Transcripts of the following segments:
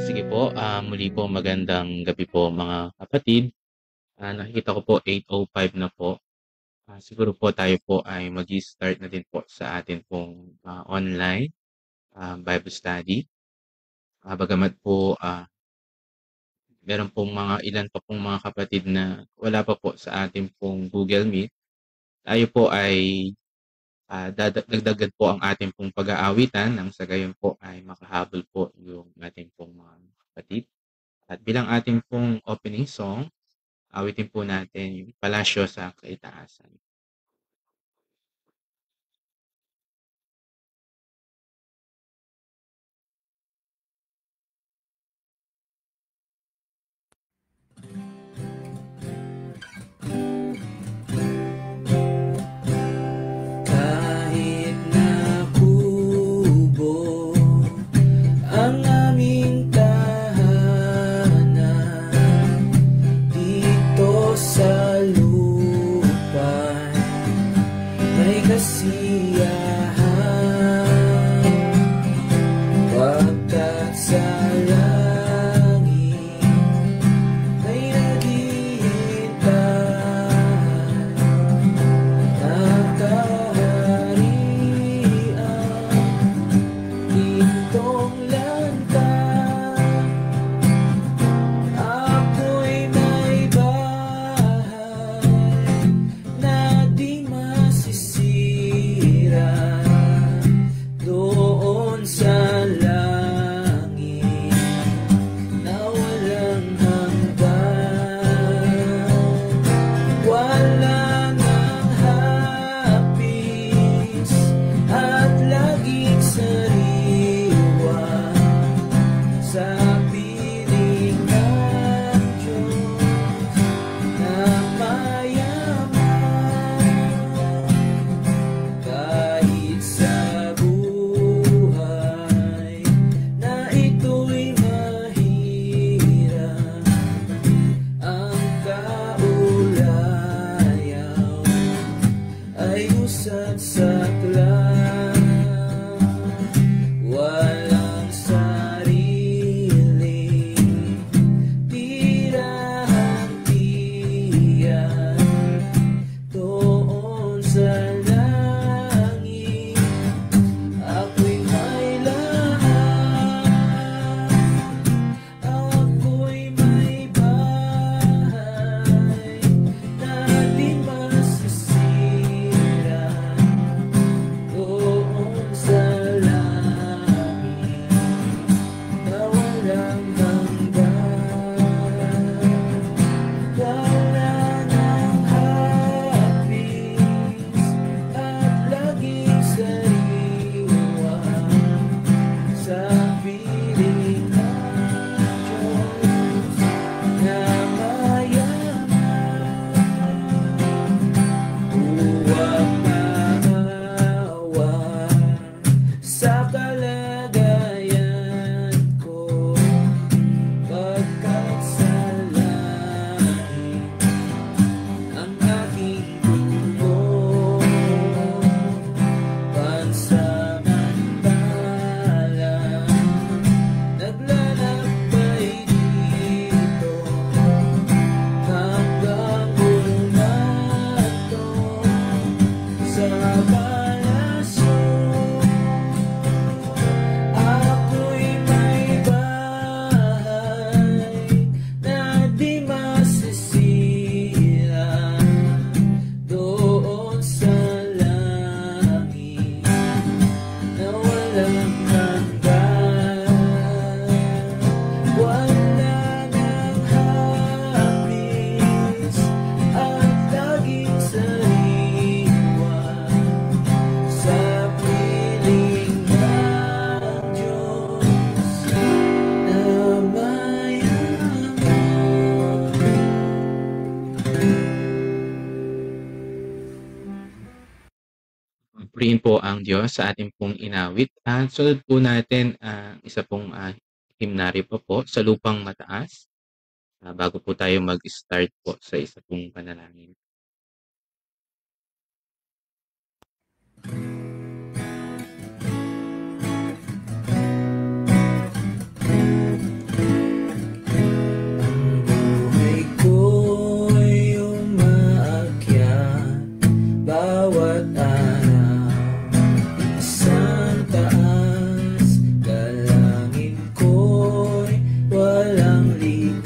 Sige po, muli po magandang gabi po mga kapatid. Nakikita ko po 8:05 na po. Siguro po tayo po ay mag-start na din po sa atin pong online Bible study. Bagamat po meron pong ilan pa pong mga kapatid na wala pa po sa atin pong Google Meet, tayo po ay dagdagan po ang ating pong pag-aawitan nang sa gayon po ay makahabol po yung ating pong mga kapatid. At bilang ating pong opening song, awitin po natin yung Palasyo sa Kaitaasan. Kahit na kubo ang aming tahanan dito sa lupa, Purihin po ang Diyos sa ating pong inawit at sunod po natin ang isa pong himnaryo pa po sa lupang mataas bago po tayo mag-start po sa isa pong panalangin. Buhay ko'y umaakyat bawat araw, isang taas, dalangin ko'y walang likas.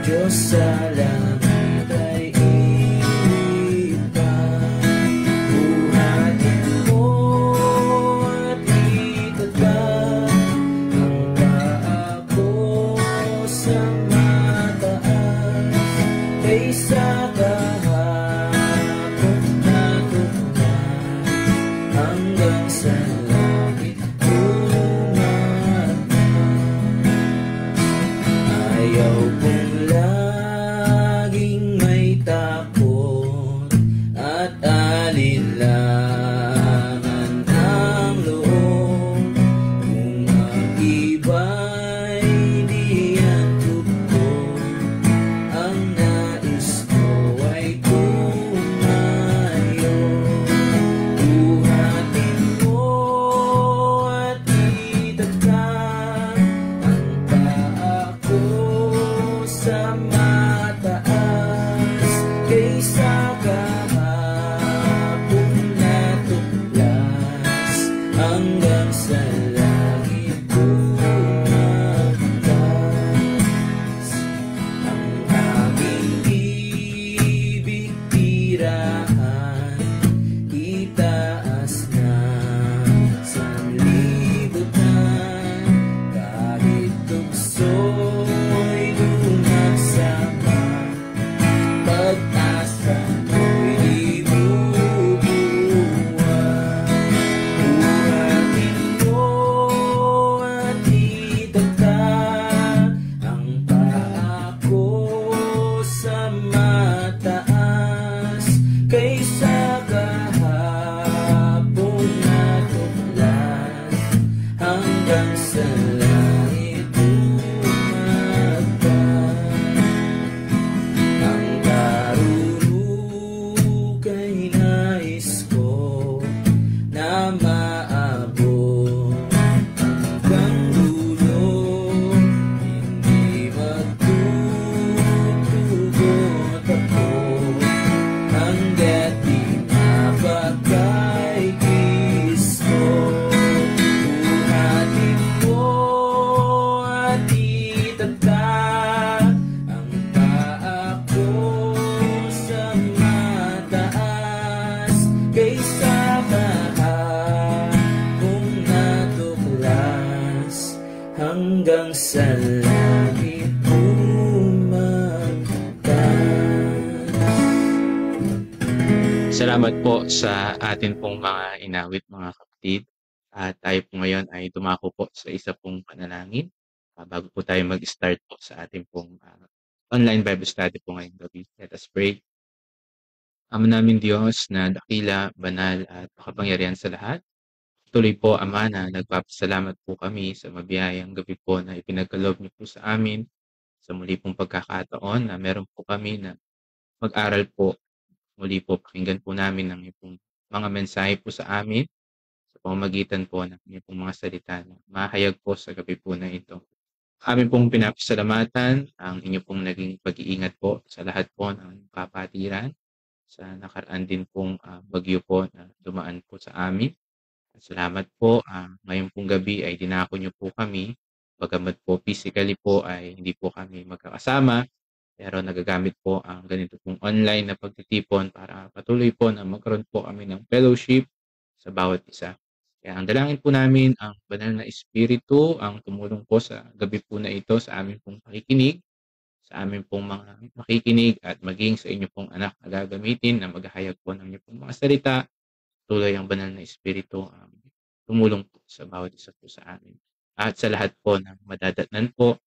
Diyos sa langit ay ilipat, buhatin mo at itatag ang paa ko sa mataas, kaysa kahapon na tuklas, hanggang sa langit tumaas. Ayaw kong laging may takot at alinlangan ang loob, kung ang iba'y diyan tugtog, ang nais ko ay tumayo. Buhatin mo at itatag ang paa ko sa mataas, kaysa kahapon na tuklas, hanggang sa langit tumatas. Ang aming ibig tirahan, itaas na sanlibutan, kahit tukso'y lumagsama, pag-asa mo'y di bubuwan. Buhatin mo at itatag ang paa ko sa mataas, kaysa kahapon na tuklas, hanggang sa langit tumatas. Ang darurugay nais ko na maabot hanggang dulo, hindi magtutugot ako hanggat di mapagkaigis ko. Buhatin mo at itatag ang paa ko sa mataas, kaysa kahapon na tuklas, hanggang sa langit tumatas. Salamat po sa atin pong mga inawit mga kapatid. At tayo po ngayon ay dumako po sa isa pong panalangin bago po tayo mag-start po sa ating pong online Bible study po ngayong gabi. Let us pray. Ama namin Diyos na dakila, banal at makapangyarihan sa lahat, tuloy po Ama na nagpapasalamat po kami sa mabiyayang gabi po na ipinagkaloob niyo po sa amin sa muli pong pagkakataon na meron po kami na mag-aral po. Muli po pakinggan po namin ang iyong mga mensahe po sa amin sa pamamagitan po ng iyong mga salita na mahayag po sa gabi po na ito. Amin pong pinapasalamatan ang inyo pong naging pag-iingat po sa lahat po ng kapatiran sa nakaraan din pong bagyo po na dumaan po sa amin. At salamat po, ngayon pong gabi ay dinako niyo po kami. Bagamat po physically po ay hindi po kami magkakasama, pero nagagamit po ang ganito pong online na pagtitipon para patuloy po na magkaroon po kami ng fellowship sa bawat isa. Kaya ang dalangin po namin ang banal na Espiritu ang tumulong po sa gabi po na ito sa amin pong pakikinig, sa amin pong mga makikinig at maging sa inyo pong anak na gagamitin na maghahayag po ng inyong pong mga salita. Tuloy ang banal na Espiritu tumulong po sa bawat isa po sa amin. At sa lahat po ng madadatnan po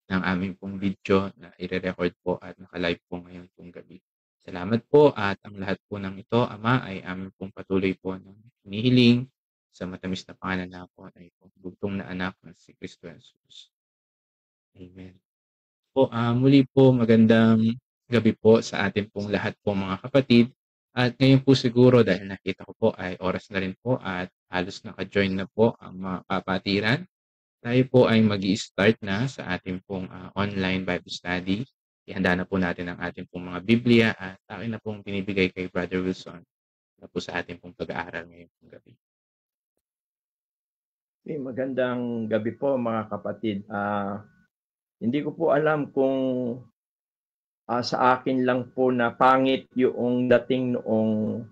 ng aming pong video na i-record po at naka-live po ngayon pong gabi. Salamat po at ang lahat po ng ito, Ama, ay amin pong patuloy po ng hinihiling sa matamis na pangalan po ay bugtong na anak na si Kristo Jesus. Amen. Po, muli po magandang gabi po sa atin pong lahat po mga kapatid. At ngayon po siguro dahil nakita ko po ay oras na rin po at halos naka-join na po ang mga kapatiran. Tayo po ay mag-i-start na sa ating pong online Bible study. Ihanda na po natin ang ating pong mga Biblia at akin na pong binibigay kay Brother Wilson na po sa ating pong pag-aaral ngayong pong gabi. Okay, magandang gabi po mga kapatid. Hindi ko po alam kung sa akin lang po na pangit yung dating noong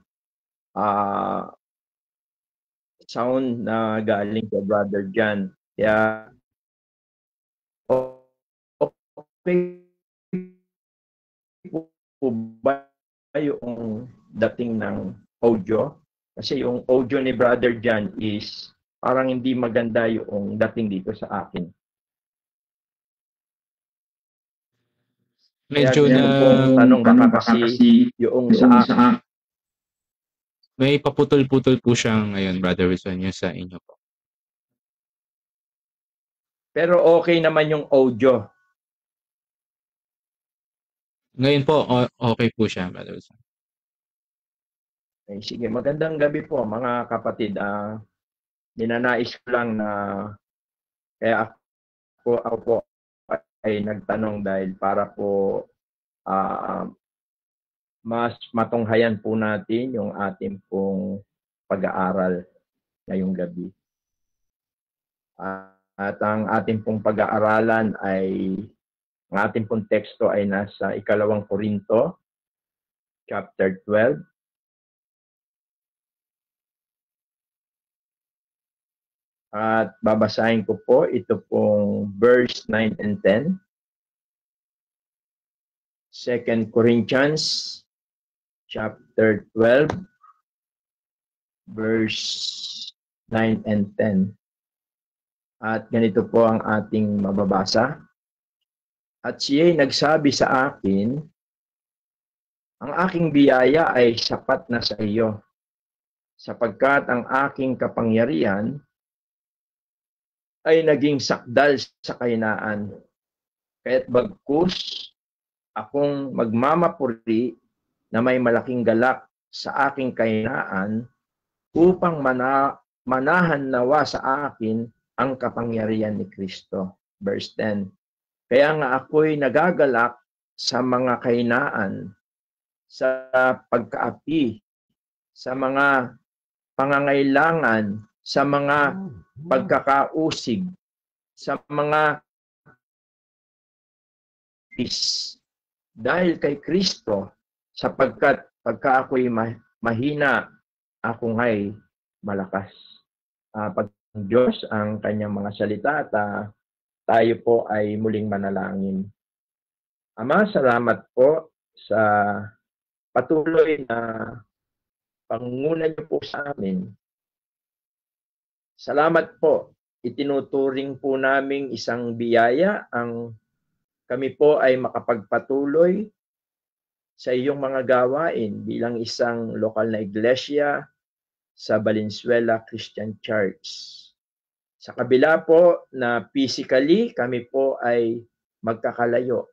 sound na galing kay Brother John. Kaya okay po ba yung dating ng audio? Kasi yung audio ni Brother John is parang hindi maganda yung dating dito sa akin. Medyo Kaya na tanong baka kasi yung sa akin. May paputol-putol po siya ngayon, Brother Wilson, yung sa inyo po. Pero okay naman yung audio. Ngayon po, okay po siya, Brother Wilson. Okay, sige, magandang gabi po mga kapatid. Ninanais ko lang na kaya ako po ay nagtanong dahil para po mas matunghayan po natin yung ating pong pag-aaral ngayong gabi. At ang ating pong pag-aaralan ay, ang ating pong teksto ay nasa 2 Korinto, chapter 12. At babasahin ko po ito pong verse 9 and 10. 2 Corinthians chapter 12, verse 9 and 10. At ganito po ang ating mababasa. At siya'y nagsabi sa akin, ang aking biyaya ay sapat na sa iyo, sapagkat ang aking kapangyarihan ay naging sakdal sa kahinaan. Kaya't bagkus akong magmamapuri na may malaking galak sa aking kahinaan upang manahan nawa sa akin ang kapangyarihan ni Kristo. Verse 10. Kaya nga ako'y nagagalak sa mga kahinaan, sa pagkaapi, sa mga pangangailangan, sa mga pagkakausig, sa mga dahil kay Kristo, sapagkat pagka ako'y mahina, ako nga'y malakas. Pag Diyos ang kanyang mga salita at tayo po ay muling manalangin. Ama, salamat po sa patuloy na pangunguna niyo po sa amin. Salamat po. Itinuturing po naming isang biyaya ang kami po ay makapagpatuloy sa iyong mga gawain bilang isang lokal na iglesia sa Valenzuela Christian Church. Sa kabila po na physically kami po ay magkakalayo,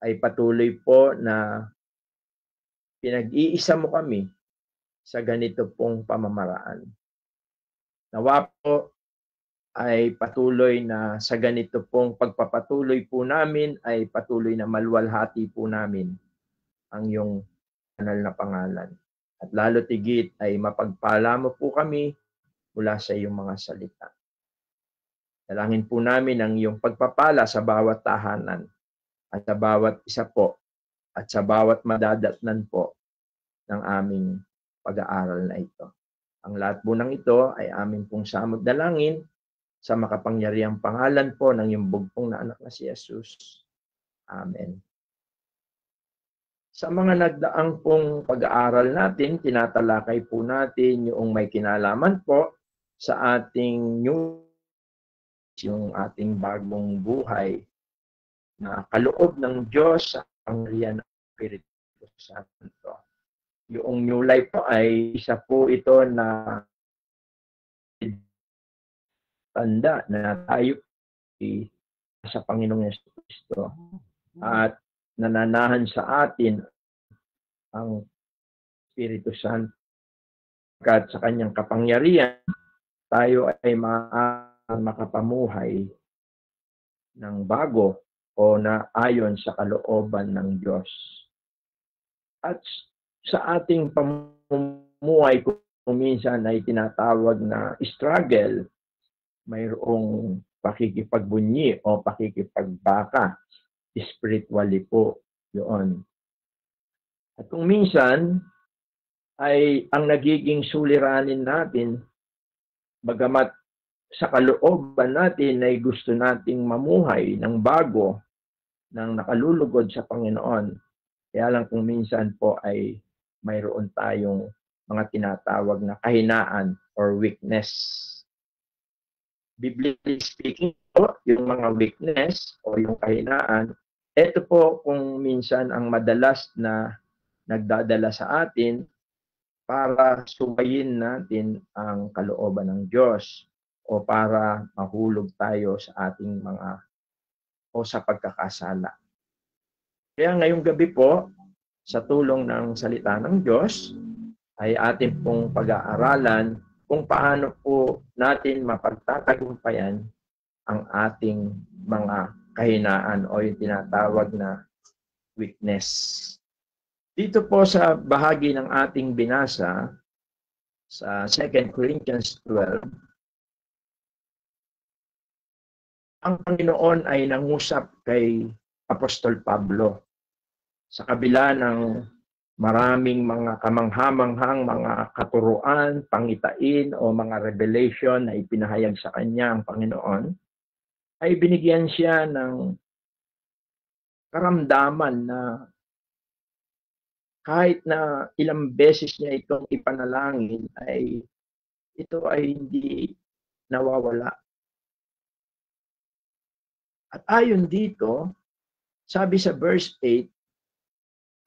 ay patuloy po na pinag-iisa mo kami sa ganito pong pamamaraan. Nawa po ay patuloy na sa ganito pong pagpapatuloy po namin ay patuloy na maluwalhati po namin ang iyong banal na pangalan. At lalo tigit ay mapagpala mo po kami mula sa iyong mga salita. Dalangin po namin ang iyong pagpapala sa bawat tahanan at sa bawat isa po at sa bawat madadatnan po ng aming pag-aaral na ito. Ang lahat po ng ito ay aming pong samod dalangin sa makapangyarihang pangalan po ng iyong bugtong na anak na si Jesus. Amen. Sa mga nagdaang pong pag-aaral natin, tinatalakay po natin yung may kinalaman po sa ating yung ating bagong buhay na kaloob ng Diyos sa pangyarihan ng Espiritu. Espiritu Santo. Yung New Life po ay isa po ito na tanda na tayo sa Panginoong Yesu Kristo at nananahan sa atin ang Espiritu Santo at sa kanyang kapangyarihan tayo ay makapamuhay ng bago o na ayon sa kalooban ng Diyos. At sa ating pamumuhay kung minsan ay tinatawag na struggle, mayroong pakikipagbunyi o pakikipagbaka. Spiritually po yun. At kung minsan ay ang nagiging suliranin natin, bagamat sa kalooban natin ay gusto nating mamuhay ng bago, ng nakalulugod sa Panginoon. Kaya lang kung minsan po ay mayroon tayong mga tinatawag na kahinaan or weakness. Biblically speaking po, yung mga weakness o yung kahinaan, ito po kung minsan ang madalas na nagdadala sa atin para subayin natin ang kalooban ng Diyos o para mahulog tayo sa ating mga o sa pagkakasala. Kaya ngayong gabi po, sa tulong ng salita ng Diyos, ay atin pong pag-aaralan kung paano po natin mapagtatagumpayan ang ating mga kahinaan o yung tinatawag na weakness. Dito po sa bahagi ng ating binasa sa 2 Corinthians 12, ang Panginoon ay nangusap kay Apostol Pablo sa kabila ng maraming mga kamanghamanghang mga katuruan, pangitain o mga revelation na ipinahayag sa kanya ang Panginoon, ay binigyan siya ng karamdaman na kahit na ilang beses niya itong ipanalangin, ay ito ay hindi nawawala. At ayon dito, sabi sa verse 8,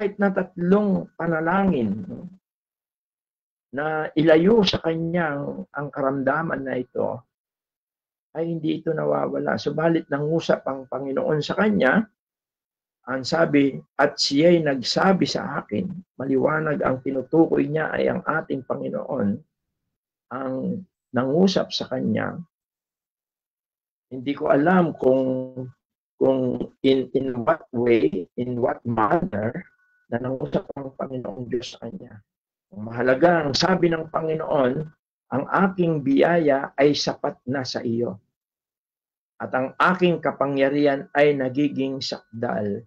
kahit na 3 panalangin na ilayo sa kanya ang karamdaman na ito, ay hindi ito nawawala. Subalit nangusap ang Panginoon sa kanya, ang sabi, at siya'y nagsabi sa akin, maliwanag ang tinutukoy niya ay ang ating Panginoon, ang nangusap sa kanya. Hindi ko alam kung in what way, in what manner, na nangusap ang Panginoong Diyos sa kanya. Ang mahalaga, ang sabi ng Panginoon, ang aking biyaya ay sapat na sa iyo. At ang aking kapangyarihan ay nagiging sakdal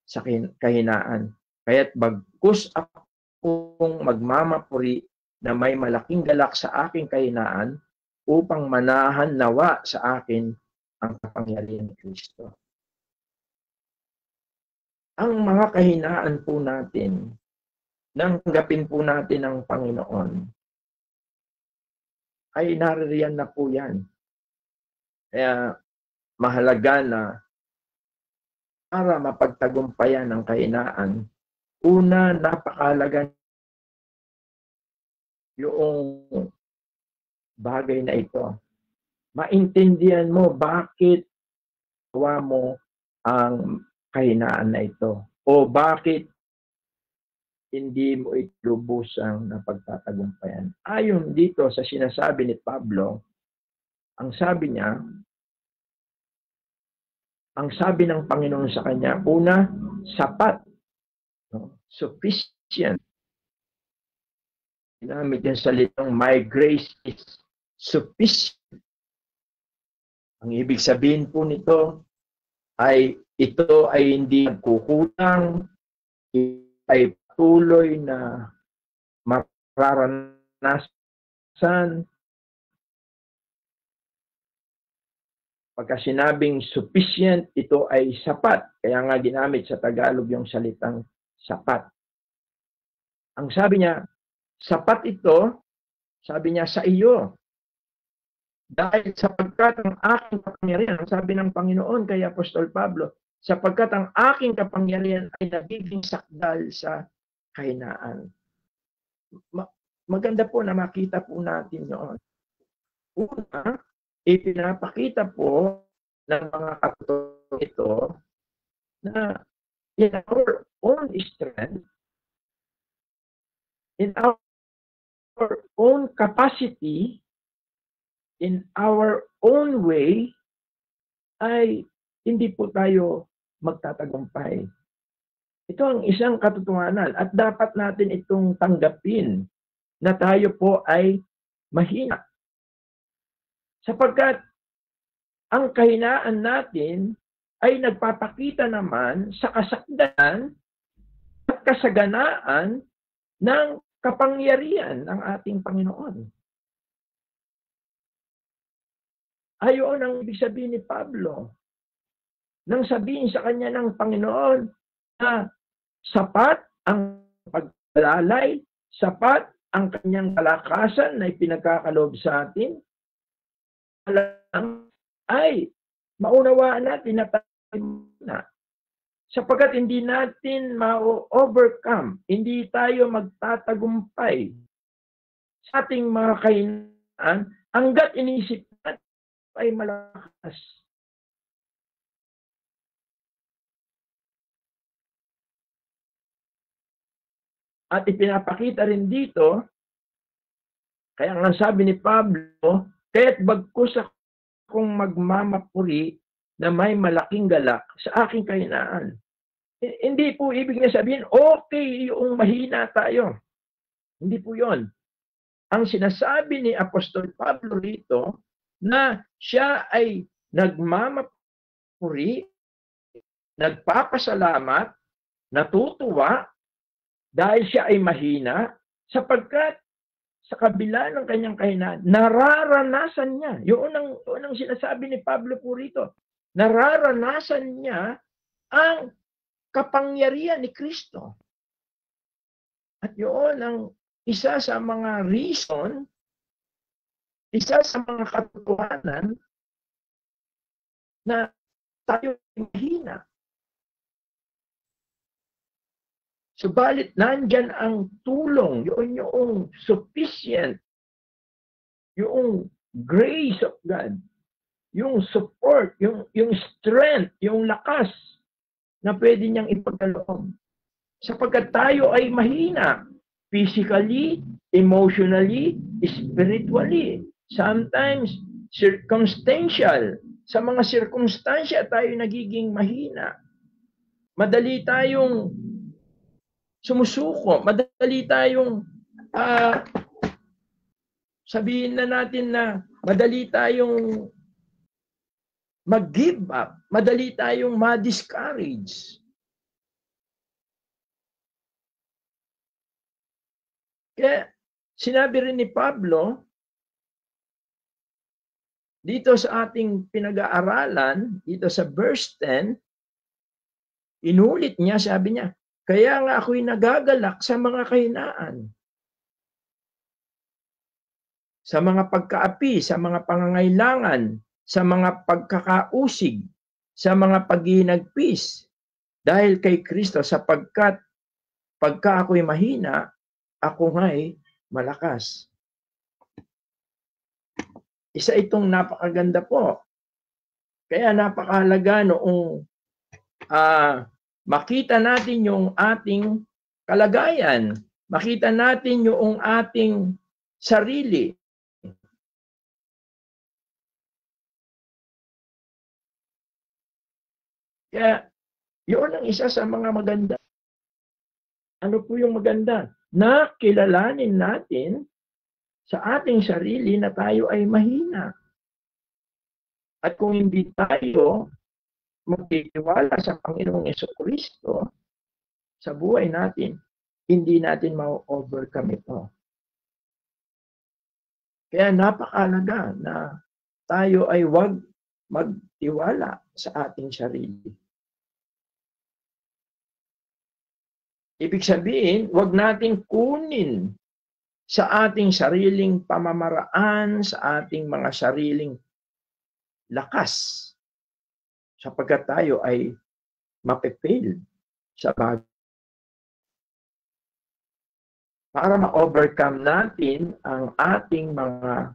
sa kahinaan. Kaya't bagkus akong magmamapuri na may malaking galak sa aking kahinaan upang manahan nawa sa akin ang kapangyarihan ni Kristo. Ang mga kahinaan po natin, nanggapin po natin ang Panginoon, ay naririyan na po yan. Kaya mahalaga na para mapagtagumpayan ang kahinaan, una, napakahalaga yung bagay na ito. Maintindihan mo bakit gawa mo ang kahinaan na ito o bakit hindi mo itlubusang napagtatagumpayan. Ayon dito sa sinasabi ni Pablo, ang sabi niya, ang sabi ng Panginoon sa kanya, una, sapat, sufficient. Ginamit yung salitang, my grace is sufficient. Ang ibig sabihin po nito ay ito ay hindi nagkukulang, ay patuloy na mararanasan. Pagka sinabing sufficient, ito ay sapat. Kaya nga ginamit sa Tagalog yung salitang sapat. Ang sabi niya, sapat ito, sabi niya sa iyo. Dahil sapagkat ang aking kapangyarihan, sabi ng Panginoon kay Apostol Pablo, sapagkat ang aking kapangyarihan ay nagiging sakdal sa kahinaan. Maganda po na makita po natin yun. Una, ipinapakita po ng mga katoliko ito na in our own strength, in our own capacity, in our own way, ay hindi po tayo magtatagumpay. Ito ang isang katotohanan at dapat natin itong tanggapin na tayo po ay mahina. Sapagkat ang kahinaan natin ay nagpapakita naman sa kasakdalan at kasaganaan ng kapangyarihan ng ating Panginoon. Ayon ang ibig sabihin ni Pablo, nang sabihin sa kanya ng Panginoon na sapat ang paglalay, sapat ang kanyang kalakasan na ipinagkakaloob sa atin, ay maunawaan natin na tayo na. Sapagkat hindi natin ma-overcome, hindi tayo magtatagumpay sa ating mga kahinaan hanggat inisip natin ay malakas. At ipinapakita rin dito, kaya nga sabi ni Pablo, kaya't bagkus akong magmamapuri na may malaking galak sa aking kahinaan. Hindi po ibig na sabihin, okay yung mahina tayo. Hindi po yon. Ang sinasabi ni Apostol Pablo rito, na siya ay nagmamapuri, nagpapasalamat, natutuwa, dahil siya ay mahina, sapagkat sa kabila ng kanyang kahinaan, nararanasan niya. Yun ang sinasabi ni Pablo po rito. Nararanasan niya ang kapangyarihan ni Kristo. At yun ang isa sa mga reason, isa sa mga katotohanan na tayo mahina. Subalit nandyan ang tulong, yung sufficient, yung grace of God, yung support, yung strength, yung lakas na pwede niyang ipagkaloob. Sapagkat tayo ay mahina, physically, emotionally, spiritually, sometimes circumstantial. Sa mga circumstansya tayo nagiging mahina. Madali tayong sumusuko, madali tayong sabihin na natin na madali tayong mag-give up, madali tayong ma-discourage. Kaya sinabi rin ni Pablo dito sa ating pinag-aaralan, dito sa verse 10, inulit niya, sabi niya, kaya nga ako'y nagagalak sa mga kahinaan, sa mga pagkaapi, sa mga pangangailangan, sa mga pagkakausig, sa mga paghihinagpis, dahil kay Kristo, sapagkat pagka ako'y mahina, ako nga'y malakas. Isa itong napakaganda po. Kaya napakahalaga noong makita natin yung ating kalagayan, makita natin yung ating sarili. Kaya yun ang isa sa mga maganda. Ano po yung maganda? Na kilalanin natin sa ating sarili na tayo ay mahina. At kung hindi tayo magtitiwala sa Panginoong Jesucristo sa buhay natin, hindi natin ma-overcome ito. Kaya napakahalaga na tayo ay huwag magtiwala sa ating sarili. Ibig sabihin, huwag nating kunin sa ating sariling pamamaraan, sa ating mga sariling lakas, sapagkat tayo ay mapifail sa bagay. Para ma-overcome natin ang ating mga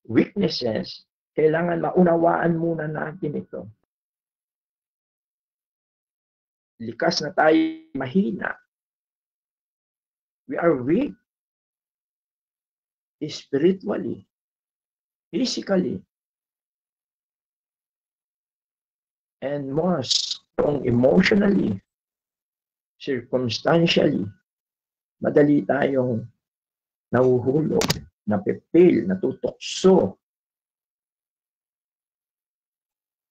weaknesses, kailangan maunawaan muna natin ito. Likas na tayo mahina. We are weak. Spiritually, physically, and more strong emotionally, circumstantially. Madali tayong nahuhulog, napipil, natutokso.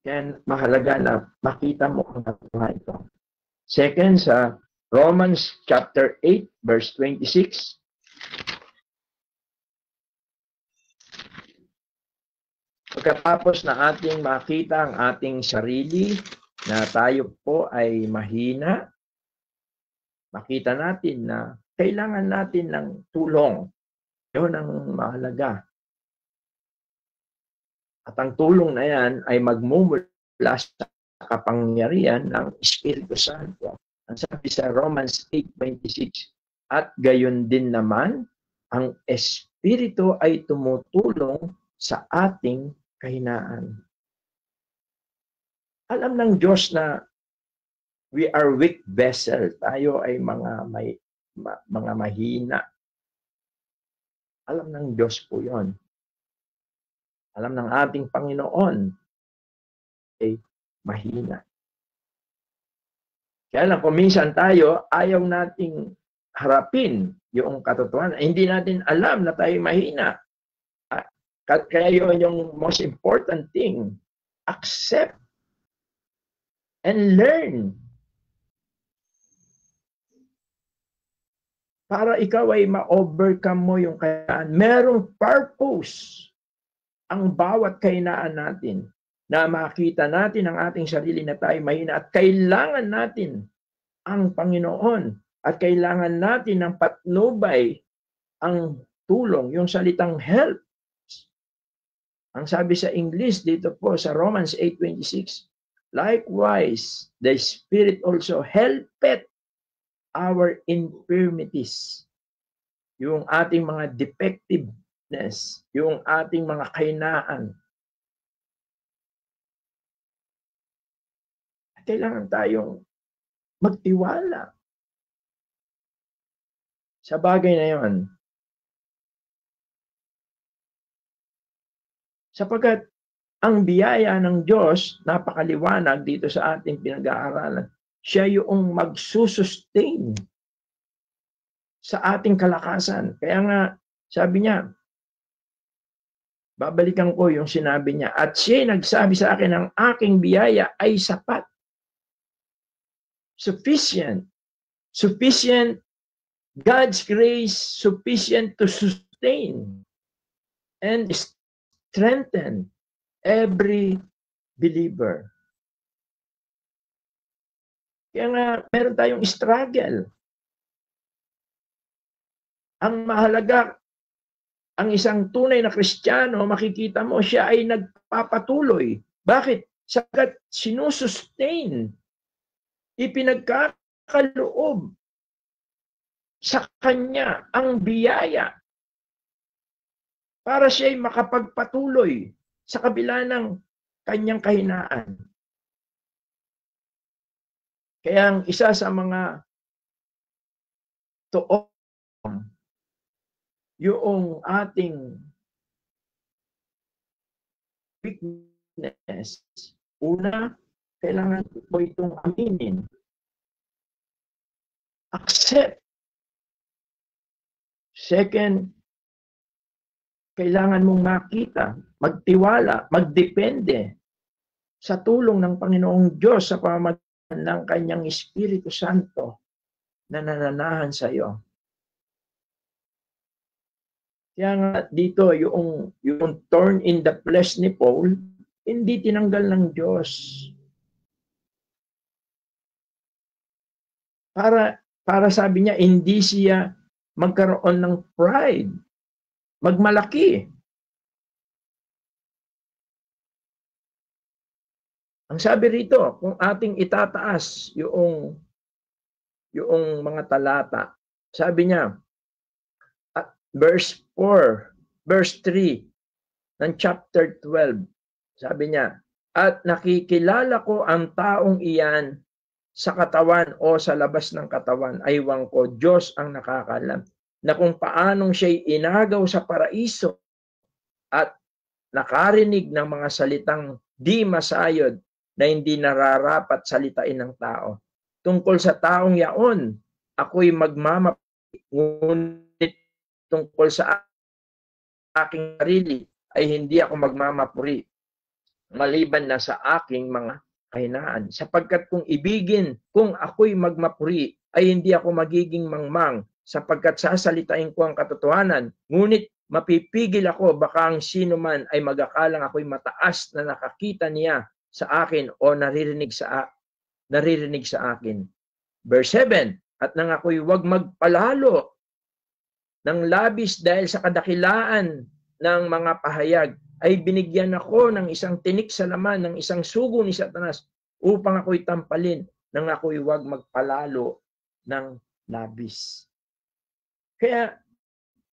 Kaya mahalaga na makita mo ang mga ito. Second, sa Romans chapter 8, verse 26. Pagkatapos na ating makita ang ating sarili na tayo po ay mahina, makita natin na kailangan natin ng tulong. Yun ang mahalaga. At ang tulong na yan ay magmumula sa kapangyarihan ng Espiritu Santo. Ang sabi sa Romans 8:26, at gayon din naman, ang Espiritu ay tumutulong sa ating kahinaan. Alam ng Diyos na we are weak vessel. Tayo ay mga mahina. Alam ng Diyos po yon. Alam ng ating Panginoon ay mahina. Kaya lang kung minsan tayo ayaw nating harapin yung katotohanan. Hindi natin alam na tayo mahina. Kaya yun yung most important thing. Accept and learn. Para ikaw ay ma-overcome mo yung kahinaan. Merong purpose ang bawat kahinaan natin na makita natin ang ating sarili na tayo mahina at kailangan natin ang Panginoon at kailangan natin ng patnubay ang tulong, yung salitang help. Ang sabi sa English dito po sa Romans 8:26, likewise, the Spirit also helpeth our infirmities. Yung ating mga defectiveness, yung ating mga kahinaan. Kailangan tayong magtiwala sa bagay na yon. Sapagkat ang biyaya ng Diyos, napakaliwanag dito sa ating pinag-aaralan. Siya yung magsusustain sa ating kalakasan. Kaya nga, sabi niya, babalikan ko yung sinabi niya, at siya nagsabi sa akin, ang aking biyaya ay sapat. Sufficient. Sufficient. God's grace sufficient to sustain and strengthen every believer. Kaya nga, meron tayong struggle. Ang mahalaga, ang isang tunay na Kristiyano, makikita mo, siya ay nagpapatuloy. Bakit? Sagat sinusustain, ipinagkakaloob sa kanya ang biyaya para siya ay makapagpatuloy sa kabila ng kanyang kahinaan. Kaya ang isa sa mga tuon, yung ating weakness, una, kailangan po itong aminin. Accept. Second, kailangan mong makita, magtiwala, magdepende sa tulong ng Panginoong Diyos sa pamamagitan ng kanyang Espiritu Santo na nananahan sa iyo. Kaya nga dito, yung thorn in the flesh ni Paul, hindi tinanggal ng Diyos. Para sabi niya, hindi siya magkaroon ng pride, magmalaki. Ang sabi rito, kung ating itataas yung mga talata, sabi niya, at verse 4, verse 3 ng chapter 12, sabi niya, at nakikilala ko ang taong iyan sa katawan o sa labas ng katawan, aywang ko, Diyos ang nakakalam, na kung paanong siya'y inagaw sa paraiso at nakarinig ng mga salitang di masayod na hindi nararapat salitain ng tao. Tungkol sa taong yaon, ako'y magmamapuri, ngunit tungkol sa aking sarili ay hindi ako magmamapuri, maliban na sa aking mga kahinaan. Sapagkat kung ibigin, kung ako'y magmapuri, ay hindi ako magiging mangmang, sapagkat sasalitain ko ang katotohanan. Ngunit mapipigil ako, baka ang sino man ay magakalang ako'y mataas na nakakita niya sa akin o naririnig sa akin. Verse 7, at nang ako'y huwag magpalalo ng labis dahil sa kadakilaan ng mga pahayag, ay binigyan ako ng isang tinik sa laman, ng isang sugo ni Satanas, upang ako'y tampalin, nang ako'y huwag magpalalo ng labis. Kaya,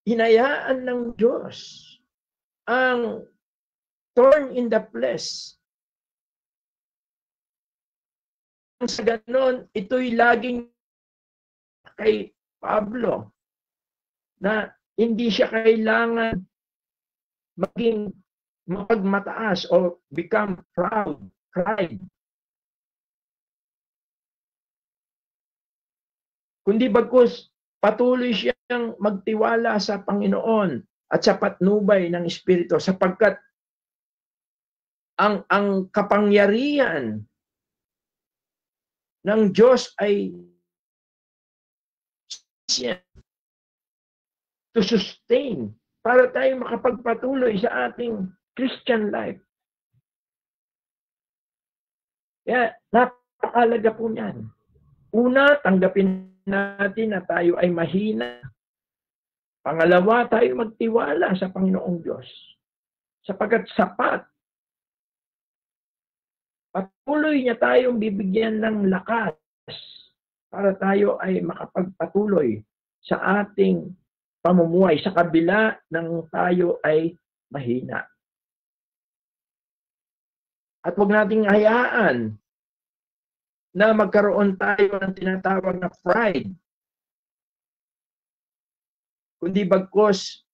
hinayaan ng Diyos ang thorn in the flesh. Sa ganon, ito'y laging kay Pablo na hindi siya kailangan maging mapagmataas o become proud, pride. Kundi bagkus, patuloy siyang magtiwala sa Panginoon at sa patnubay ng Espiritu, sapagkat ang kapangyarihan ng Diyos ay to sustain para tayo makapagpatuloy sa ating Christian life. Kaya napakalaga po niyan. Una, tanggapin natin na tayo ay mahina. Pangalawa, tayo magtiwala sa Panginoong Diyos. Sapagkat sapat. Patuloy niya tayong bibigyan ng lakas para tayo ay makapagpatuloy sa ating pamumuhay sa kabila ng tayo ay mahina. At huwag nating hayaan na magkaroon tayo ng tinatawag na pride. Kundi bagkus,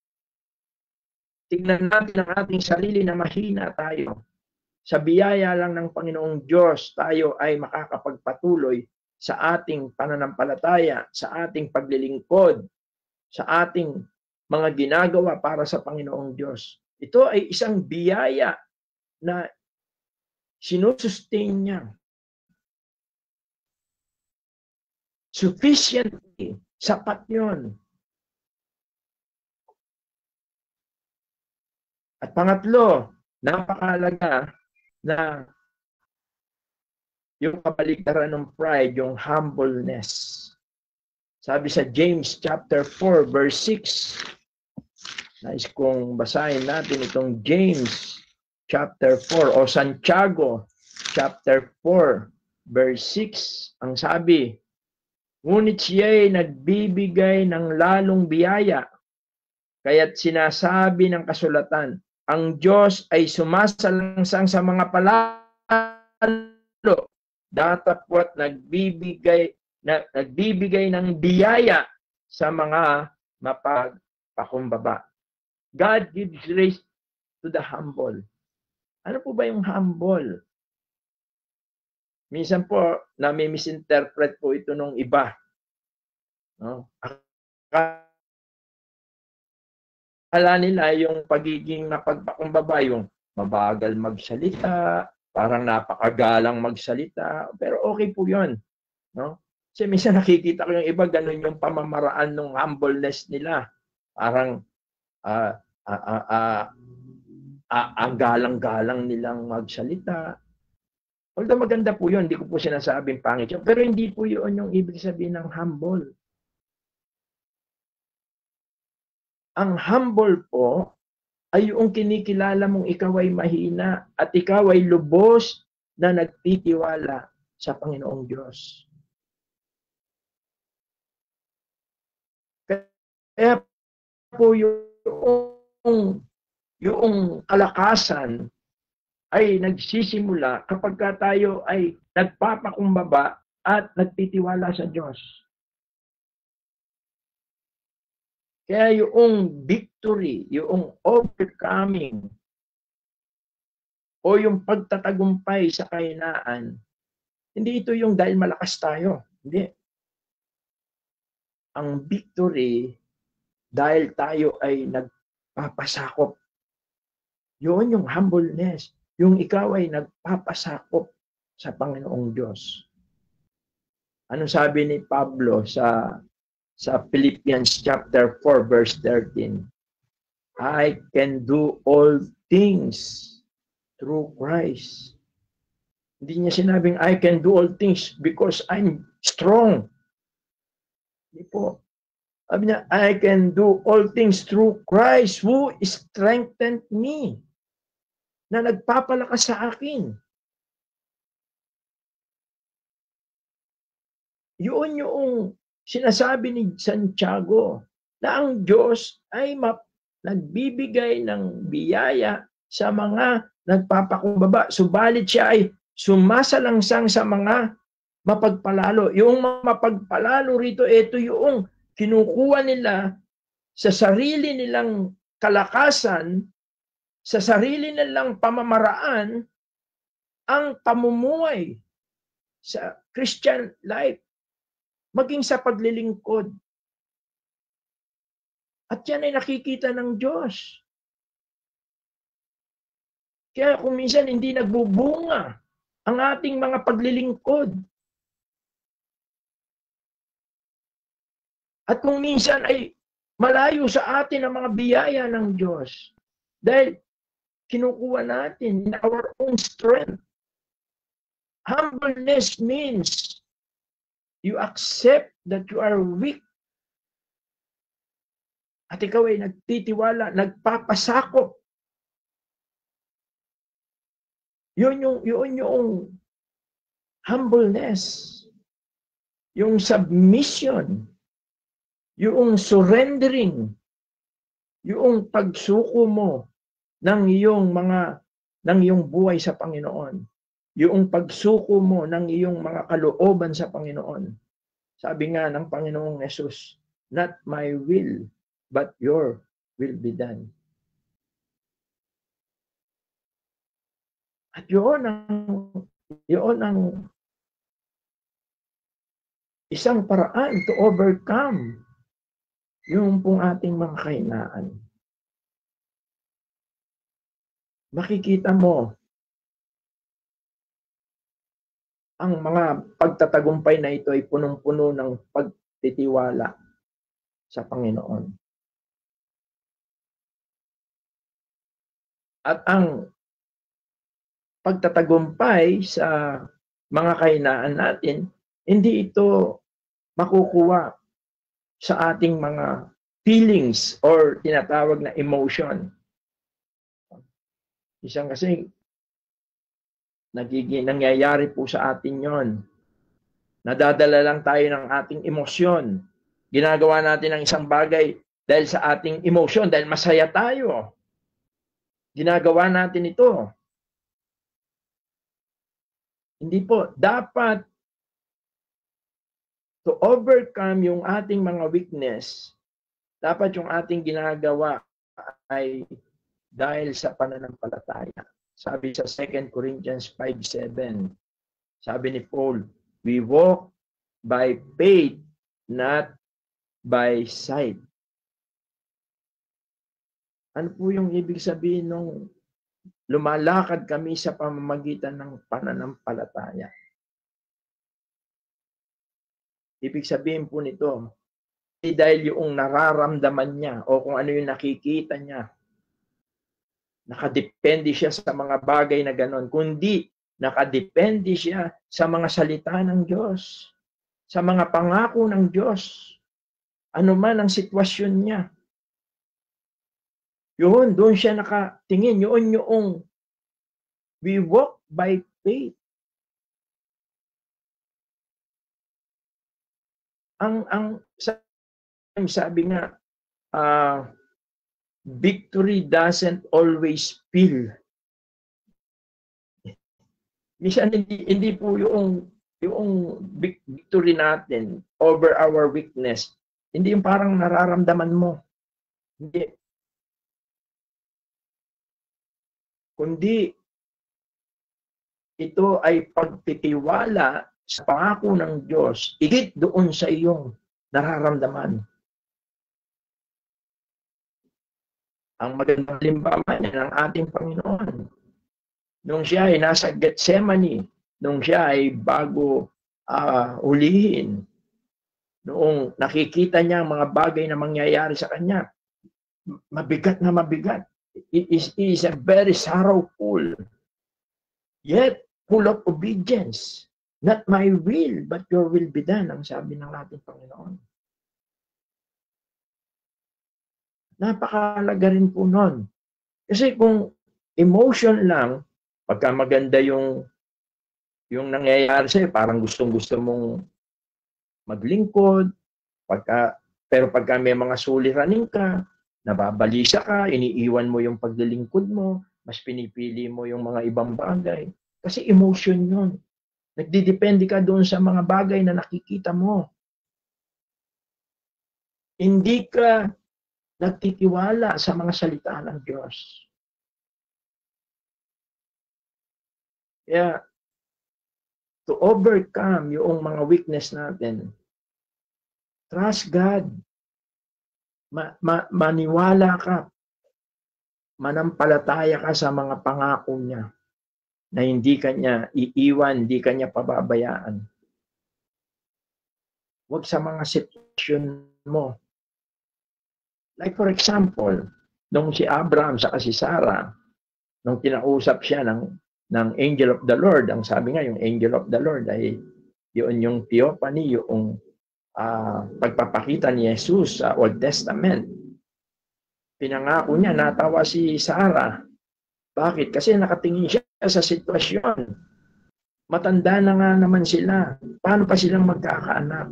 tignan natin ang ating sarili na mahina tayo. Sa biyaya lang ng Panginoong Diyos, tayo ay makakapagpatuloy sa ating pananampalataya, sa ating paglilingkod, sa ating mga ginagawa para sa Panginoong Diyos. Ito ay isang biyaya na sinusustain niya. Sufficiently, sapat yun. At pangatlo, napakalaga na yung kabaligtaran ng pride, yung humbleness. Sabi sa James chapter 4 verse 6, nais kong basahin natin itong James chapter 4 o Santiago chapter 4 verse 6. Ang sabi, ngunit siya'y nagbibigay ng lalong biyaya, kaya't sinasabi ng kasulatan, ang Diyos ay sumasalangsang sa mga palalo, datapwat nagbibigay ng biyaya sa mga mapagpakumbaba. God gives grace to the humble. Ano po ba yung humble? Minsan po, nami-misinterpret po ito nung iba. No? Akala nila yung pagiging mapagpakumbaba, yung mabagal magsalita, parang napakagalang magsalita, pero okay po yun. No? Kasi minsan nakikita ko yung iba, ganun yung pamamaraan ng humbleness nila. Parang ang galang-galang nilang magsalita. Although maganda po yun, hindi ko po sinasabing pangit yun, pero hindi po yun yung ibig sabihin ng humble. Ang humble po ay yung kinikilala mong ikaw ay mahina at ikaw ay lubos na nagtitiwala sa Panginoong Diyos. Kaya po yung kalakasan ay nagsisimula kapag tayo ay nagpapakumbaba at nagtitiwala sa Diyos. Kaya yung victory, yung overcoming, o yung pagtatagumpay sa kahinaan, hindi ito yung dahil malakas tayo. Hindi. Ang victory, dahil tayo ay nagpapasakop. Yun yung humbleness. Yung ikaw ay nagpapasakop sa Panginoong Diyos. Ano sabi ni Pablo sa Philippians chapter 4 verse 13? I can do all things through Christ. Hindi niya sinabing I can do all things because I'm strong. Hindi po. Sabi niya, I can do all things through Christ who strengthened me. Na nagpapalakas sa akin. Yun yung sinasabi ni Santiago na ang Diyos ay nagbibigay ng biyaya sa mga nagpapakumbaba. Subalit siya ay sumasalangsang sa mga mapagpalalo. Yung mapagpalalo rito, ito yung kinukuha nila sa sarili nilang kalakasan, sa sarili nilang pamamaraan, ang pamumuhay sa Christian life, maging sa paglilingkod. At yan ay nakikita ng Diyos. Kaya kung minsan hindi nagbubunga ang ating mga paglilingkod. At kung minsan ay malayo sa atin ang mga biyaya ng Diyos. Dahil kinukuha natin in our own strength. Humbleness means you accept that you are weak. At ikaw ay nagtitiwala, nagpapasakop. Yun yung humbleness. Yung submission. Yung surrendering. Yung pagsuko mo ng iyong buhay sa Panginoon. Yung pagsuko mo ng iyong mga kalooban sa Panginoon. Sabi nga ng Panginoong Yesus, not my will, but your will be done. At yun ang isang paraan to overcome yung pong ating mga kahinaan. Makikita mo ang mga pagtatagumpay na ito ay punong-puno ng pagtitiwala sa Panginoon. At ang pagtatagumpay sa mga kahinaan natin, hindi ito makukuha sa ating mga feelings or tinatawag na emotion. Isang kasi nangyayari po sa atin yon. Nadadala lang tayo ng ating emosyon. Ginagawa natin ang isang bagay dahil sa ating emosyon, dahil masaya tayo. Ginagawa natin ito. Hindi po. Dapat to overcome yung ating mga weakness, dapat yung ating ginagawa ay dahil sa pananampalataya. Sabi sa 2 Corinthians 5:7, sabi ni Paul, we walk by faith, not by sight. Ano po yung ibig sabihin nung lumalakad kami sa pamamagitan ng pananampalataya? Ibig sabihin po nito, dahil yung nararamdaman niya o kung ano yung nakikita niya, nakadepende siya sa mga bagay na ganon, kundi nakadepende siya sa mga salita ng Diyos, sa mga pangako ng Diyos, ano man ang sitwasyon niya. Yun, doon siya nakatingin. Yun yung we walk by faith, Sabi nga, victory doesn't always feel. Minsan hindi po yung victory natin over our weakness, hindi yung parang nararamdaman mo. Hindi. Kundi ito ay pagtitiwala sa pangako ng Diyos, higit doon sa iyong nararamdaman. Ang magandang halimbawa niya ng ating Panginoon. Nung siya ay nasa Gethsemane, nung siya ay bago hulihin, noong nakikita niya ang mga bagay na mangyayari sa kanya, mabigat na mabigat. It is a very sorrowful, yet full of obedience. Not my will, but your will be done, ang sabi ng ating Panginoon. Napakahalaga rin po nun. Kasi kung emotion lang, pagka maganda yung nangyayari sa'yo, parang gustong-gusto mong maglingkod, pero pagka may mga suliranin ka, nababalisa ka, iniiwan mo yung paglilingkod mo, mas pinipili mo yung mga ibang bagay. Kasi emotion yun. Nagdidepende ka doon sa mga bagay na nakikita mo. Hindi ka nagtitiwala sa mga salita ng Diyos. Kaya, to overcome yung mga weakness natin, trust God. Maniwala ka. Manampalataya ka sa mga pangako niya na hindi kanya iiwan, hindi kanya pababayaan. Huwag sa mga sitwasyon mo. Like for example, nung si Abraham sa si Sarah, nung kinausap siya ng angel of the Lord, ang sabi nga yung angel of the Lord ay yun yung theophany, yung pagpapakita ni Jesus sa Old Testament. Pinangako niya, natawa si Sarah. Bakit? Kasi nakatingin siya sa sitwasyon. Matanda na nga naman sila. Paano pa silang magkakaanak?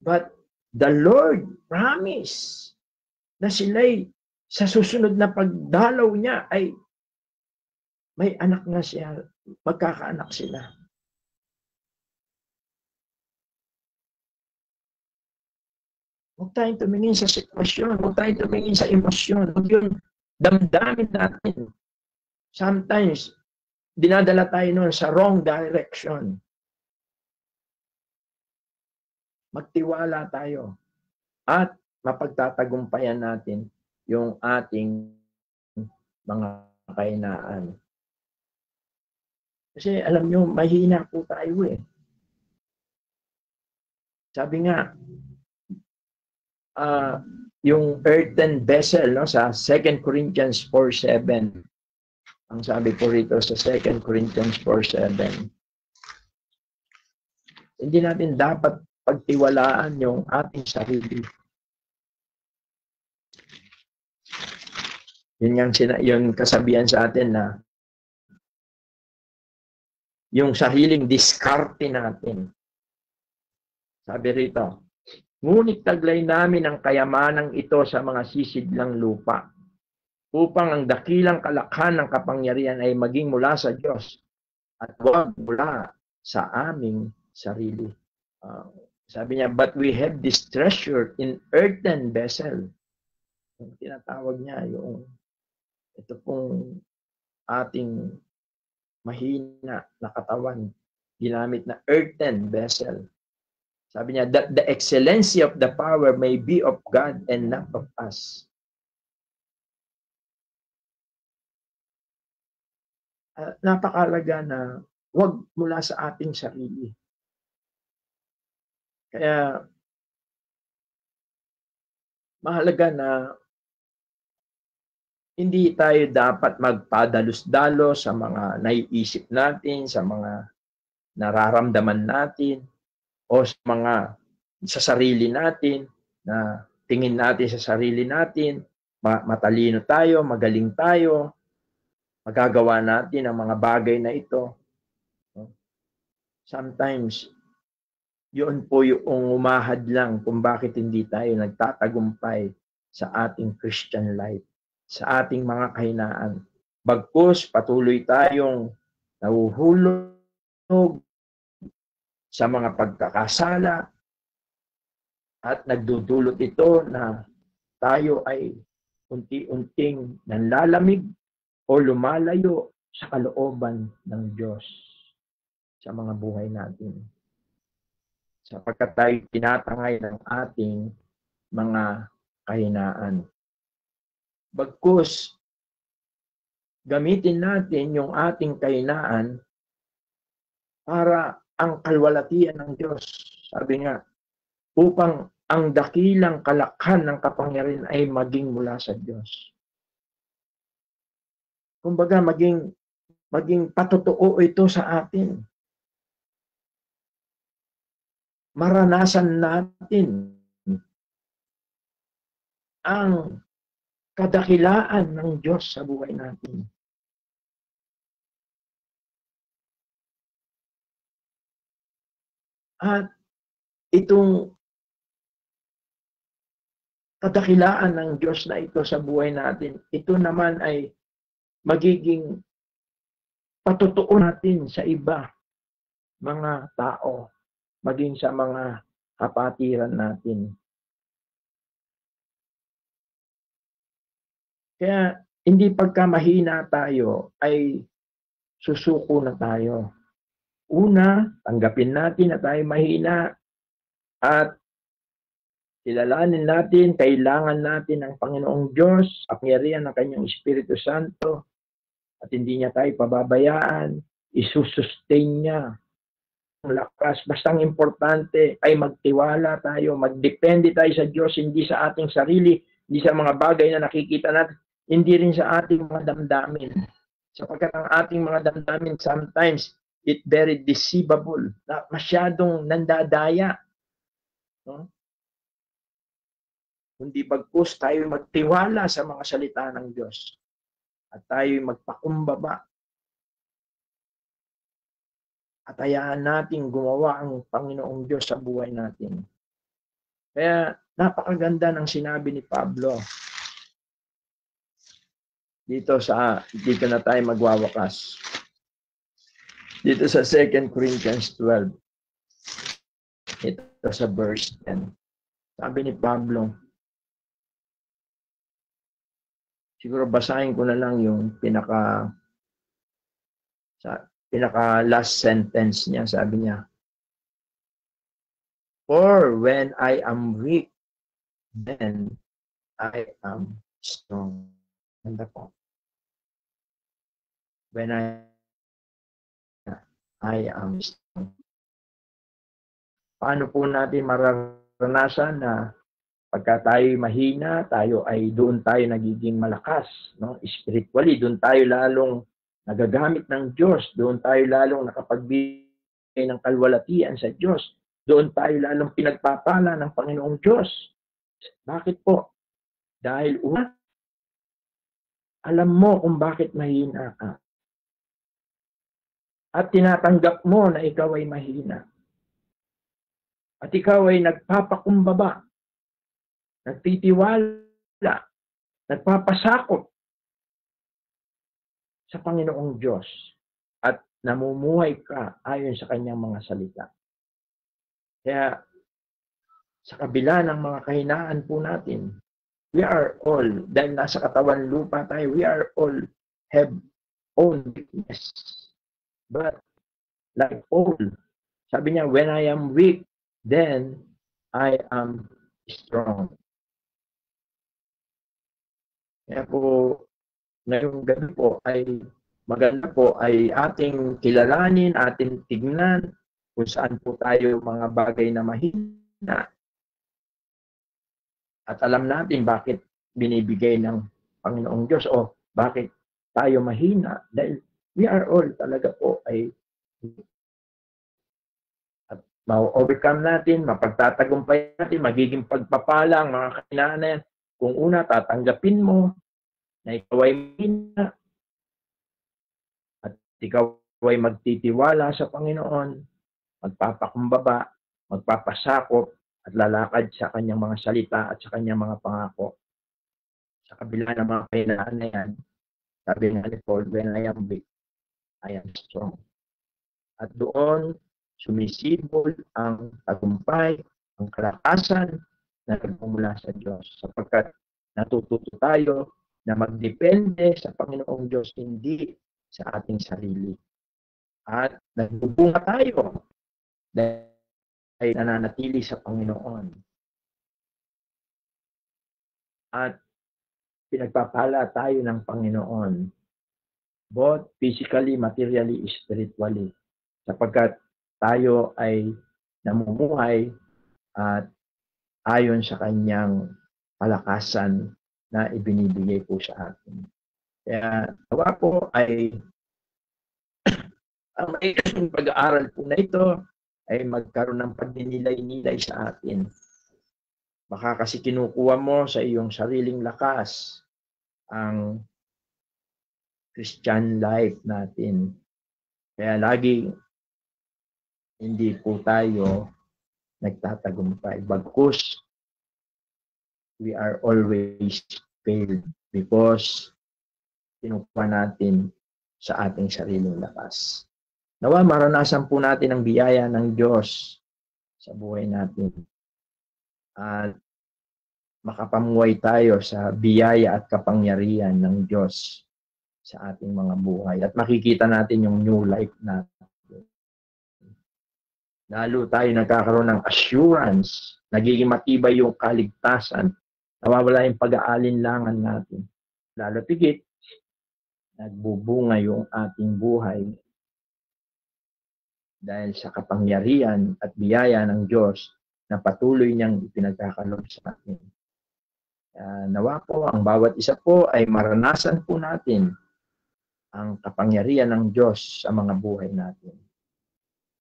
But the Lord promised na sila'y sa susunod na pagdalaw niya ay may anak na siya, magkakaanak sila. Huwag tayong tumingin sa sitwasyon, huwag tayong tumingin sa emosyon, huwag yung damdamin natin. Sometimes, dinadala tayo nun sa wrong direction. Magtiwala tayo at mapagtatagumpayan natin yung ating mga kahinaan. Kasi alam nyo, mahina po tayo eh. Sabi nga, yung earthen vessel, no, sa 2 Corinthians 4:7. Ang sabi po rito sa 2 Corinthians 4:7. Hindi natin dapat pagtiwalaan yung ating sarili. Yun kasabihan sa atin na yung sariling diskarte natin. Sabi rito, ngunit taglay namin ang kayamanang ito sa mga sisidlang lupa, upang ang dakilang kalakhan ng kapangyarihan ay maging mula sa Diyos at huwag mula sa aming sarili. Sabi niya, but we have this treasure in earthen vessel. Yung tinatawag niya, ito pong ating mahina na katawan, ginamit na earthen vessel. Sabi niya, that the excellency of the power may be of God and not of us. Napakalaga na huwag mula sa ating sarili. Kaya, mahalaga na hindi tayo dapat magpadalos-dalos sa mga naiisip natin, sa mga nararamdaman natin, o sa sarili natin, na tingin natin sa sarili natin, matalino tayo, magaling tayo, magagawa natin ang mga bagay na ito. Sometimes, Yun po yung umahad lang kung bakit hindi tayo nagtatagumpay sa ating Christian life, sa ating mga kahinaan. Bagkus patuloy tayong nahuhulog sa mga pagkakasala at nagdudulot ito na tayo ay unti-unting nanlalamig o lumalayo sa kalooban ng Diyos sa mga buhay natin. Sapagkat tayo tinatangay ng ating mga kahinaan. Bagkus, gamitin natin yung ating kahinaan para ang kalwalatian ng Diyos. Sabi nga, upang ang dakilang kalakhan ng kapangyarihan ay maging mula sa Diyos. Kumbaga, maging patotoo ito sa atin. Maranasan natin ang kadakilaan ng Diyos sa buhay natin. At itong kadakilaan ng Diyos na ito sa buhay natin, ito naman ay magiging patotoo natin sa iba, mga tao, maging sa mga kapatiran natin. Kaya hindi pagka mahina tayo ay susuko na tayo. Una, tanggapin natin na tayo mahina at kilalanin natin, kailangan natin ng Panginoong Diyos, kapangyarihan ng Kanyang Espiritu Santo, at hindi niya tayo pababayaan, isusustain niya ang lakas. Basta ang importante ay magtiwala tayo, magdepende tayo sa Diyos, hindi sa ating sarili, hindi sa mga bagay na nakikita natin, hindi rin sa ating mga damdamin. Sapagkat ang ating mga damdamin sometimes, it very deceivable, na masyadong nandadaya. No? Kundi bagkus tayo magtiwala sa mga salita ng Diyos at tayo magpakumbaba at hayaan natin gumawa ang Panginoong Diyos sa buhay natin. Kaya napakaganda ng sinabi ni Pablo. Dito na tayo magwawakas. Dito sa 2 Corinthians 12. Ito sa verse 10. Sabi ni Pablo, siguro basahin ko na lang yung pinaka last sentence niya. Sabi niya, for when I am weak, then I am strong. Ganda po. When I am strong. Paano po natin mararanasan na pagka tayo mahina, doon tayo nagiging malakas, no? Spiritually, doon tayo lalong nagagamit ng Diyos, doon tayo lalong nakapagbigay ng kalwalatian sa Diyos, doon tayo lalong pinagpapala ng Panginoong Diyos. Bakit po? Dahil alam mo kung bakit mahina ka. At tinatanggap mo na ikaw ay mahina. At ikaw ay nagpapakumbaba, nagtitiwala, nagpapasakop sa Panginoong Diyos at namumuhay ka ayon sa kanyang mga salita. Kaya sa kabila ng mga kahinaan po natin, we are all, dahil nasa katawan lupa tayo, we are all have own weakness. But like Paul, sabi niya, when I am weak, then I am strong. Kaya po, ngayong gabi po ay maganda po ay ating kilalanin, ating tignan kung saan po tayo mga bagay na mahina. At alam natin bakit binibigay ng Panginoong Diyos o bakit tayo mahina. Dahil we are all talaga po ay at ma-overcome natin, mapagtatagumpay natin, magiging pagpapala ang mga kahinaan na yan. Kung una, tatanggapin mo na ikaw ay mahina at ikaw ay magtitiwala sa Panginoon, magpapakumbaba, magpapasakop at lalakad sa kanyang mga salita at sa kanyang mga pangako. Sa kabila ng mga kahinaan na yan, sabi nga ni Paul, when I am weak, I am strong. At doon, sumisibol ang tagumpay, ang kalakasan na nagmumula sa Diyos. Sapagkat natututo tayo na magdepende sa Panginoong Diyos, hindi sa ating sarili. At nagbubunga tayo dahil nananatili sa Panginoon. At pinagpapala tayo ng Panginoon, both physically, materially, spiritually, sapagkat tayo ay namumuhay at ayon sa kanyang palakasan na ibinibigay po sa atin. Kaya nawa po ay ang pag-aaral po na ito ay magkaroon ng pagninilay-nilay sa atin. Baka kasi kinukuha mo sa iyong sariling lakas ang Christian life natin. Kaya lagi hindi po tayo nagtatagumpay. Bagkus, we are always failed because kinukuha natin sa ating sariling lakas. Nawa maranasan po natin ang biyaya ng Diyos sa buhay natin. At makapamuhay tayo sa biyaya at kapangyarihan ng Diyos sa ating mga buhay. At makikita natin yung new life natin. Lalo tayo nagkakaroon ng assurance, nagiging matibay yung kaligtasan, nawawala yung pag-aalinlangan natin. Lalo tigit, nagbubunga yung ating buhay dahil sa kapangyarihan at biyaya ng Diyos na patuloy niyang ipinagkakaloob sa atin. Nawa po, ang bawat isa po ay maranasan po natin ang kapangyarihan ng Diyos sa mga buhay natin.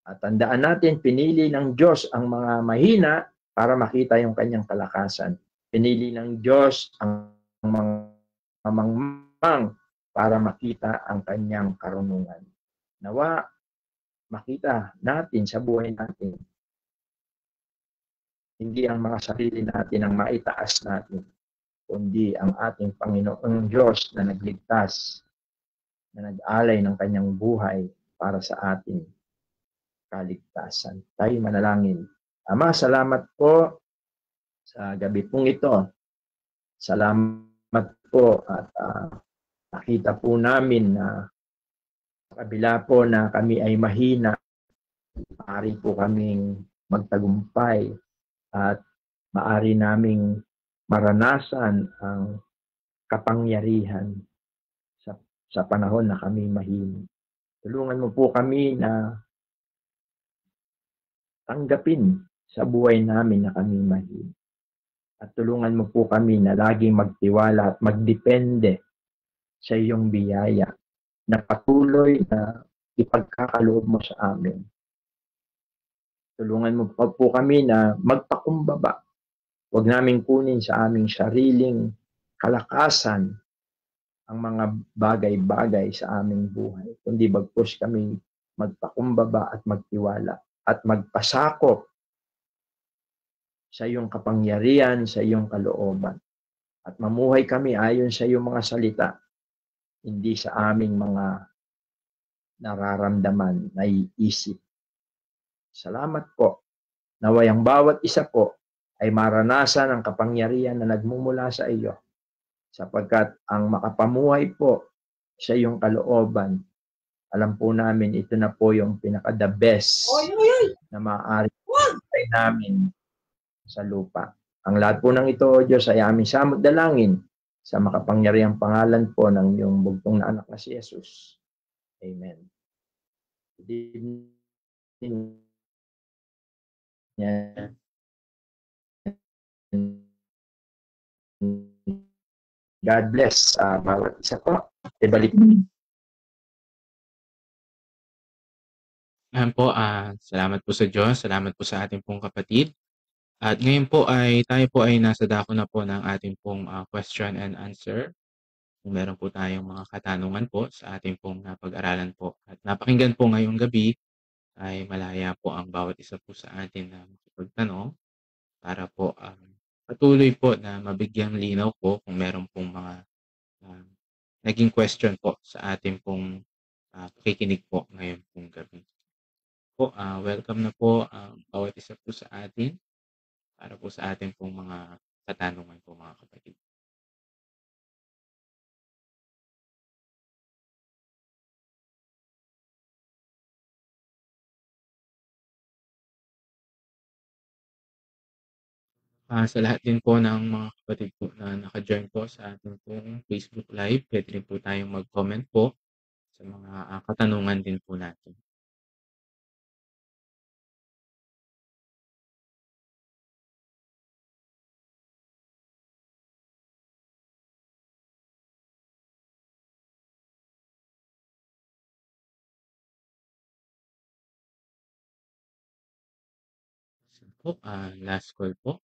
At tandaan natin, pinili ng Diyos ang mga mahina para makita yung kanyang kalakasan. Pinili ng Diyos ang mga mamangmang para makita ang kanyang karunungan. Nawa, makita natin sa buhay natin, hindi ang mga sarili natin ang maitaas natin, kundi ang ating Panginoong Diyos na nagligtas, na nag-alay ng kanyang buhay para sa ating kaligtasan. Tayo manalangin. Ama, salamat po sa gabi pong ito. Salamat po at nakita po namin na kabila po na kami ay mahina, maaari po kaming magtagumpay at maaari naming maranasan ang kapangyarihan sa panahon na kami mahina. Tulungan mo po kami na tanggapin sa buhay namin na kami mahina. At tulungan mo po kami na laging magtiwala at magdepende sa iyong biyaya na patuloy na ipagkakaloob mo sa amin. Tulungan mo po kami na magpakumbaba. Huwag namin kunin sa aming sariling kalakasan ang mga bagay-bagay sa aming buhay. Kundi bagkus kami magpakumbaba at magtiwala at magpasakop sa iyong kapangyarihan, sa iyong kalooban. At mamuhay kami ayon sa iyong mga salita, hindi sa aming mga nararamdaman, naiisip. Salamat po. Naway ang bawat isa po ay maranasan ang kapangyarihan na nagmumula sa iyo, sapagkat ang makapamuhay po sa iyong kalooban, alam po namin ito na po yung pinaka-the best na maaari namin sa lupa. Ang lahat po ng ito, O Diyos, ay aming samot dalangin sa makapangyarihang pangalan po ng iyong bugtong na anak na si Jesus. Amen. Good evening. Yeah. God bless bawat isa po. Ibalik mo. Salamat po sa Diyos, salamat po sa ating pong kapatid. At ngayon po ay tayo po ay nasa dako na po ng ating pong question and answer. Kung meron po tayong mga katanungan po sa ating pong pag-aralan po. At napakinggan po ngayong gabi ay malaya po ang bawat isa po sa atin na makipagtanong para po patuloy po na mabigyang linaw po kung meron pong mga ah, naging question po sa atin pong pakikinig po ngayon pong gabi. Po, welcome na po ang bawat isa po sa atin para po sa atin pong mga katanungan po mga kapatid. Sa lahat din po ng mga kapatid po na naka-join po sa ating pong Facebook Live, pwede rin po tayong mag-comment po sa mga katanungan din po natin. So po, last call po.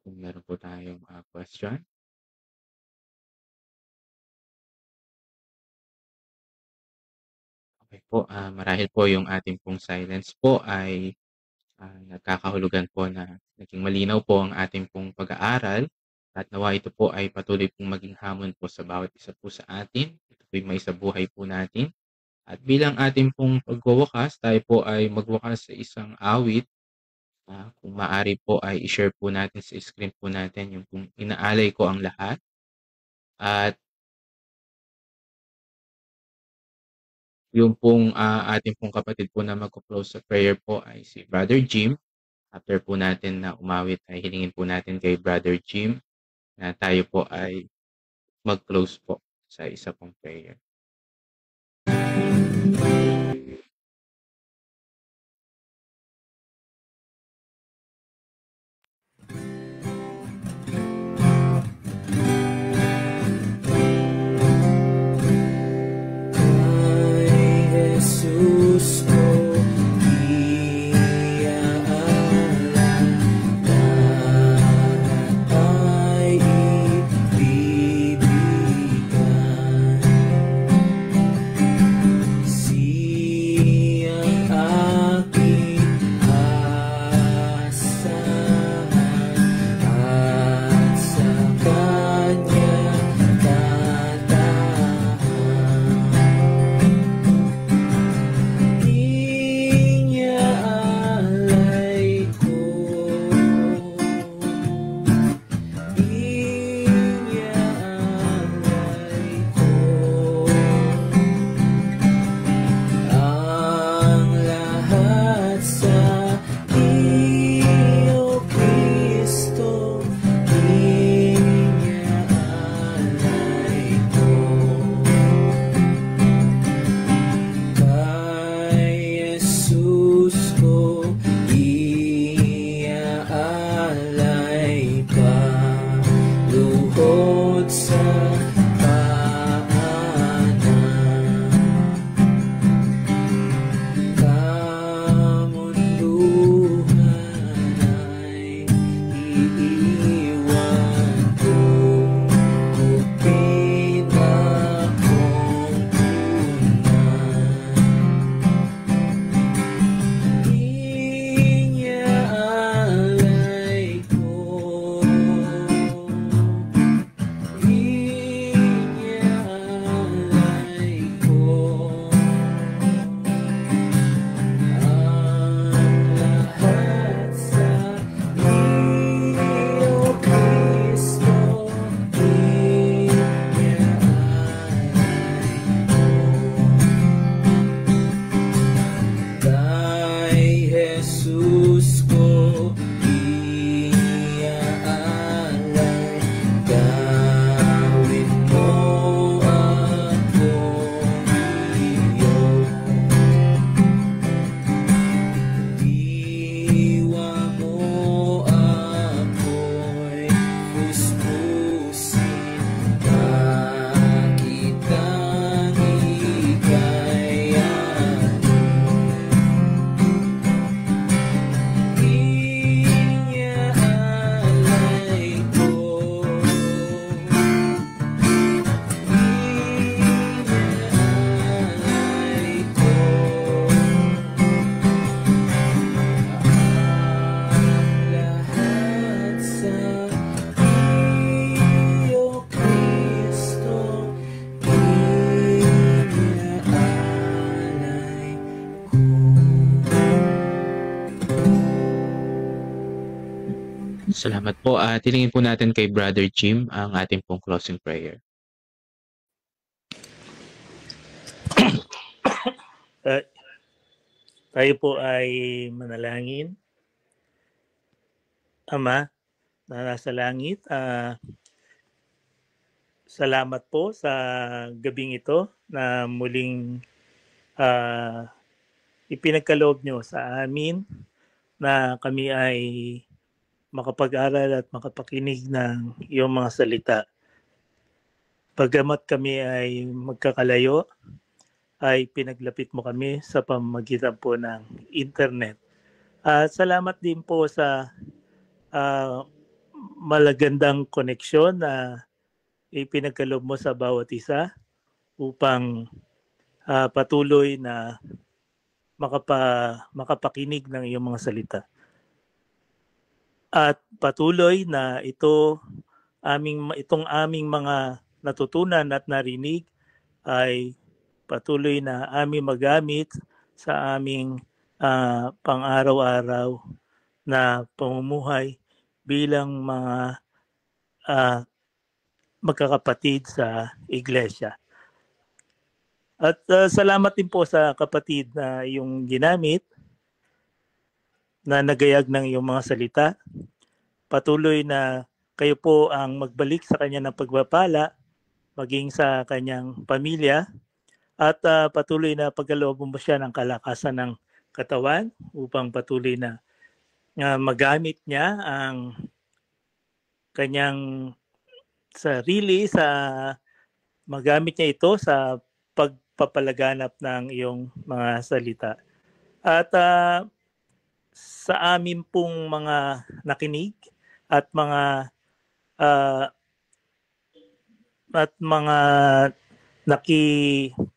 Kung meron po tayong question. Okay po, marahil po yung ating pong silence po ay nagkakahulugan po na naging malinaw po ang ating pong pag-aaral at nawa ito po ay patuloy pong maging hamon po sa bawat isa po sa atin. Ito po yung may sa buhay po natin. At bilang ating pong pagwawakas, tayo po ay magwakas sa isang awit. Kung maaari po ay i-share po natin sa screen po natin yung kung inaalay ko ang lahat. At yung pong ating pong kapatid po na magko-close sa prayer po ay si Brother Jim. After po natin na umawit ay hilingin po natin kay Brother Jim na tayo po ay mag-close po sa isa pong prayer. Jesus ko iaalala, lahat ay ibibigay. Salamat po. Tilingin po natin kay Brother Jim ang ating pong closing prayer. Tayo po ay manalangin. Ama na nasa langit, salamat po sa gabing ito na muling ipinagkaloob nyo sa amin na kami ay makapag-aral at makapakinig ng iyong mga salita. Bagamat kami ay magkakalayo, ay pinaglapit mo kami sa pamamagitan po ng internet. Salamat din po sa malagandang koneksyon na ipinagkaloob mo sa bawat isa upang patuloy na makapakinig ng iyong mga salita. At patuloy na itong aming mga natutunan at narinig ay patuloy na aming magamit sa aming pang-araw-araw na pamumuhay bilang mga magkakapatid sa iglesia. At salamat din po sa kapatid na yung ginamit na nagayag ng iyong mga salita. Patuloy na kayo po ang magbalik sa kanya ng pagpapala, maging sa kanyang pamilya, at patuloy na pagkaloob mo siya ng kalakasan ng katawan upang patuloy na magamit niya ang kanyang sarili magamit niya ito sa pagpapalaganap ng iyong mga salita. At sa amin pong mga nakinig at mga nakisalo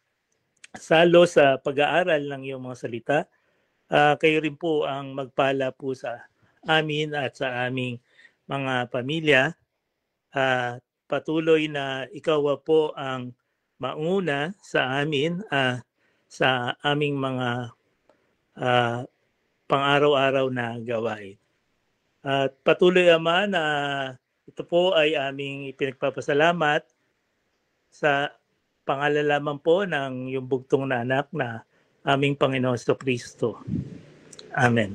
sa pag-aaral ng iyong mga salita, kayo rin po ang magpala po sa amin at sa aming mga pamilya. Patuloy na ikaw po ang mauna sa amin sa aming mga pang-araw-araw na gawain. At patuloy, Ama, na ito po ay aming ipinagpapasalamat sa pangalalaman po ng iyong bugtong na anak na aming Panginoon Kristo. Amen.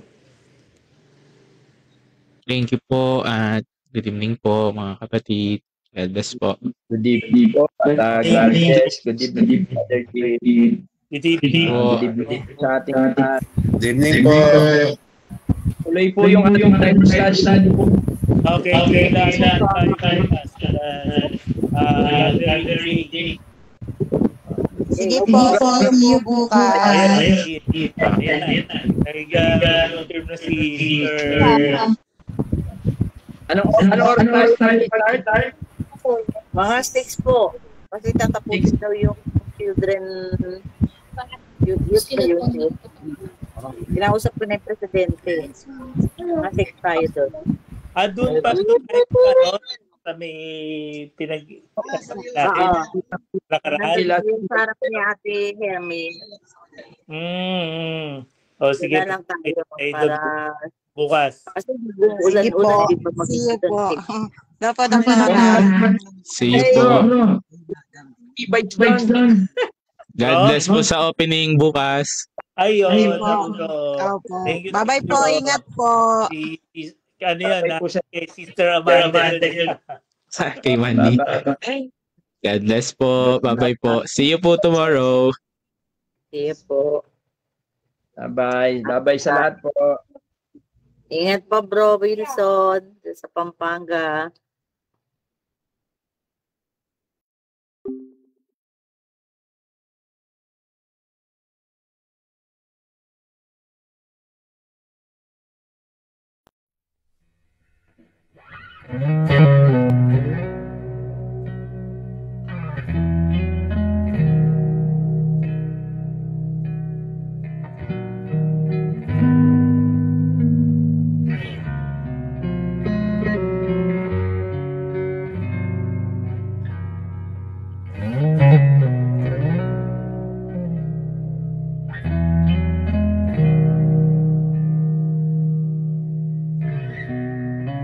Thank you po at good evening po mga kapatid. God bless po. Good evening po. God bless. Good evening, Brother Jim. Good evening. Po. Good evening sa ating lahat. Good evening po. Tuloy po yung ating Bible study po. Okay. Sige po, see you bukas. Ayan. Nag-confirm na si Sir. Ano oras tayo start? Mga 6 po. Kasi tatapusin daw yung children youth. Kinausap ko na yung presidente. Mga 6 tayo doon. Doon pa sa may nakaraan. Yung sarap ni Ate Hermie. Sige. Wala lang tayo para bukas. kasi ulan-ulan, di ba See you po. mag-student. Dapat ang See you po. E-bikes lang. God bless po sa opening bukas. Ayun. Thank you. Bye-bye po. Ingat po. Ano yan? Kay Sister Amanda. Kay Mandy. God bless po. Bye-bye po. See you po tomorrow. See you po. Bye-bye. Bye-bye sa lahat po. Ingat po, Bro Wilson, sa Pampanga.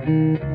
Thank you.